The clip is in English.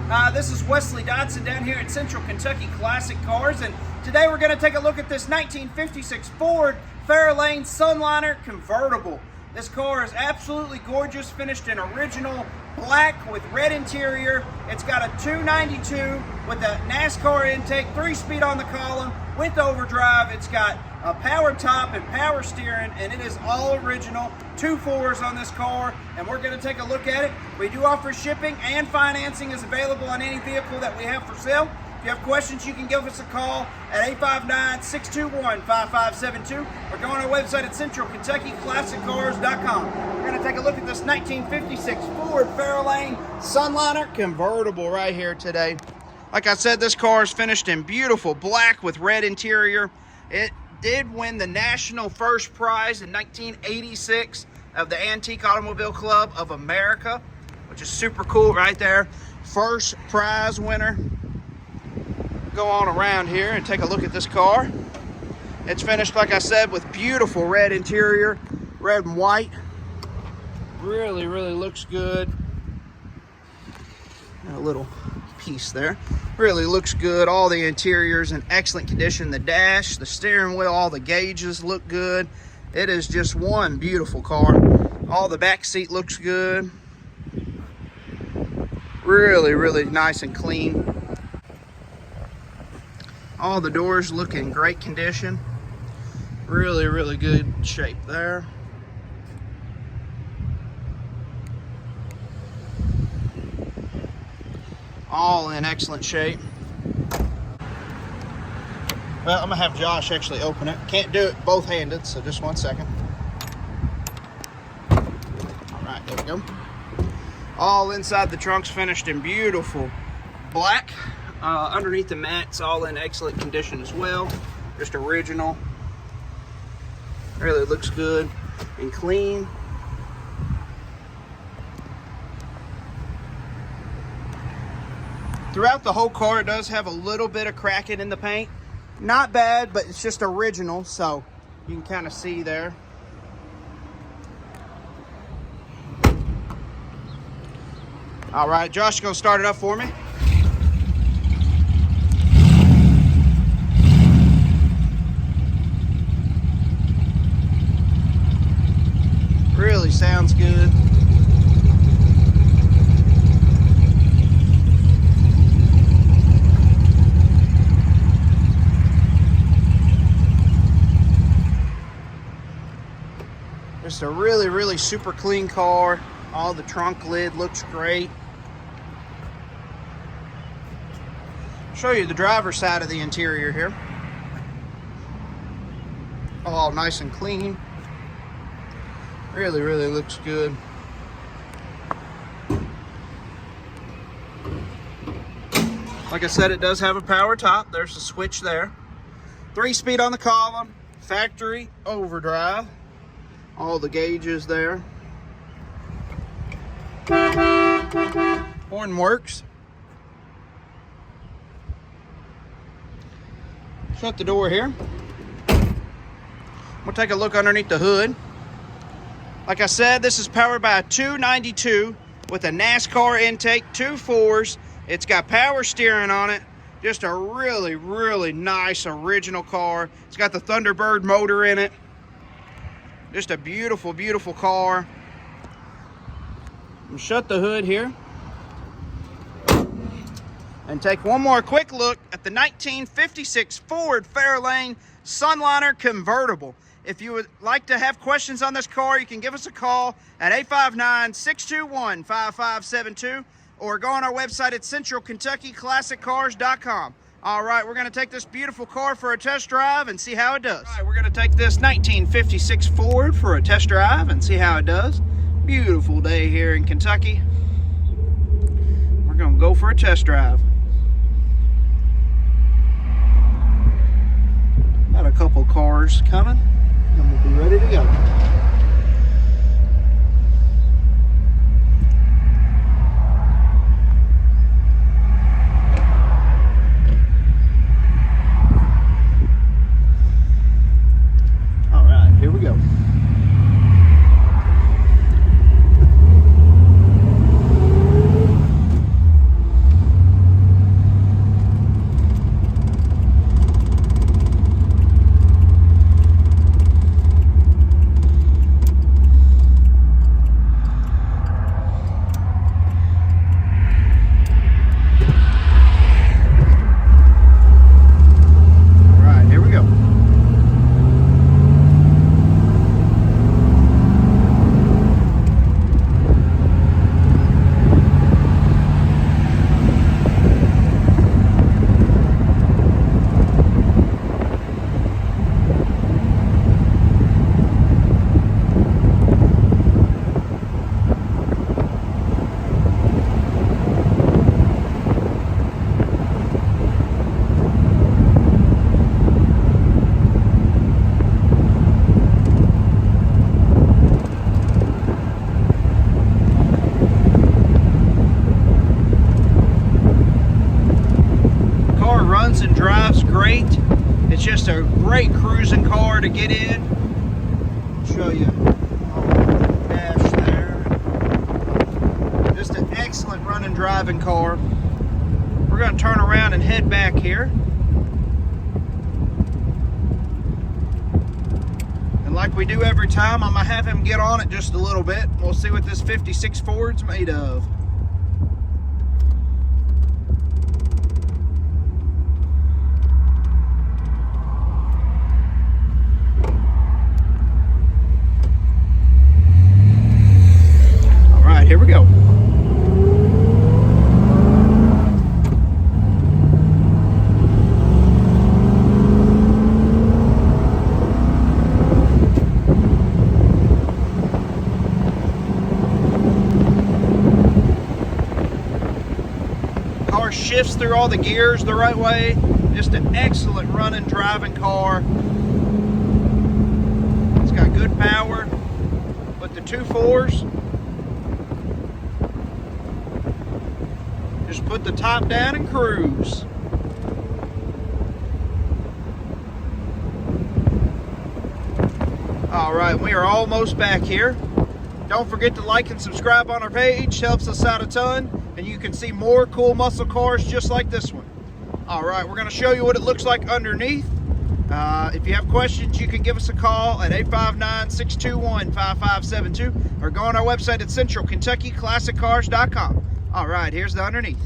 This is Wesley Dodson down here at Central Kentucky Classic Cars, and today we're going to take a look at this 1956 Ford Fairlane Sunliner Convertible. This car is absolutely gorgeous, finished in original black with red interior. It's got a 292 with a NASCAR intake, 3-speed on the column with overdrive. It's got a power top and power steering, and it is all original. 2 4s on this car, and we're going to take a look at it. We do offer shipping, and financing is available on any vehicle that we have for sale. If you have questions, you can give us a call at 859-621-5572 or go on our website at centralkentuckyclassiccars.com. We're going to take a look at this 1956 Ford Fairlane Sunliner Convertible right here today. Like I said, this car is finished in beautiful black with red interior. It did win the national first prize in 1986 of the Antique Automobile Club of America, which is super cool right there. First prize winner. Go on around here and take a look at this car. It's finished, like I said, with beautiful red interior, red and white. Really looks good. A little piece there. Really looks good. All the interior's in excellent condition. The dash, the steering wheel, all the gauges look good. It is just one beautiful car. All the back seat looks good. Really nice and clean. All the doors look in great condition. Really good shape there. All in excellent shape. Well, I'm gonna have Josh actually open it. Can't do it both-handed, so just one second. All right, there we go. All inside the trunk's finished in beautiful black. Underneath the mats, all in excellent condition as well. Just original. Really looks good and clean. Throughout the whole car, it does have a little bit of cracking in the paint. Not bad, but it's just original, so you can kind of see there. All right, Josh, go start it up for me. Really sounds good. Just a really super clean car. All the trunk lid looks great. Show you the driver's side of the interior here. All nice and clean. Really looks good. Like I said, it does have a power top. There's a switch there. 3-speed on the column. Factory overdrive. All the gauges there. Horn works. Shut the door here. We'll take a look underneath the hood. Like I said, this is powered by a 292 with a NASCAR intake, 2 4s. It's got power steering on it. Just a really nice original car. It's got the Thunderbird motor in it. Just a beautiful car. We'll shut the hood here and take one more quick look at the 1956 Ford Fairlane Sunliner Convertible. If you would like to have questions on this car, you can give us a call at 859-621-5572 or go on our website at centralkentuckyclassiccars.com. All right, we're going to take this beautiful car for a test drive and see how it does. All right, we're going to take this 1956 Ford for a test drive and see how it does. Beautiful day here in Kentucky. We're going to go for a test drive. Got a couple cars coming, and we'll be ready to go. Here we go. runs and drives great. It's just a great cruising car to get in. I'll show you on the dash there. Just an excellent running driving car. We're going to turn around and head back here. And like we do every time, I'm going to have him get on it just a little bit. We'll see what this 56 Ford's made of. Here we go. Car shifts through all the gears the right way. Just an excellent running driving car. It's got good power. But the 2.4s, just put the top down and cruise. All right, we are almost back here. Don't forget to like and subscribe on our page. Helps us out a ton. And you can see more cool muscle cars just like this one. All right, we're going to show you what it looks like underneath. If you have questions, you can give us a call at 859-621-5572 or go on our website at centralkentuckyclassiccars.com. All right, here's the underneath.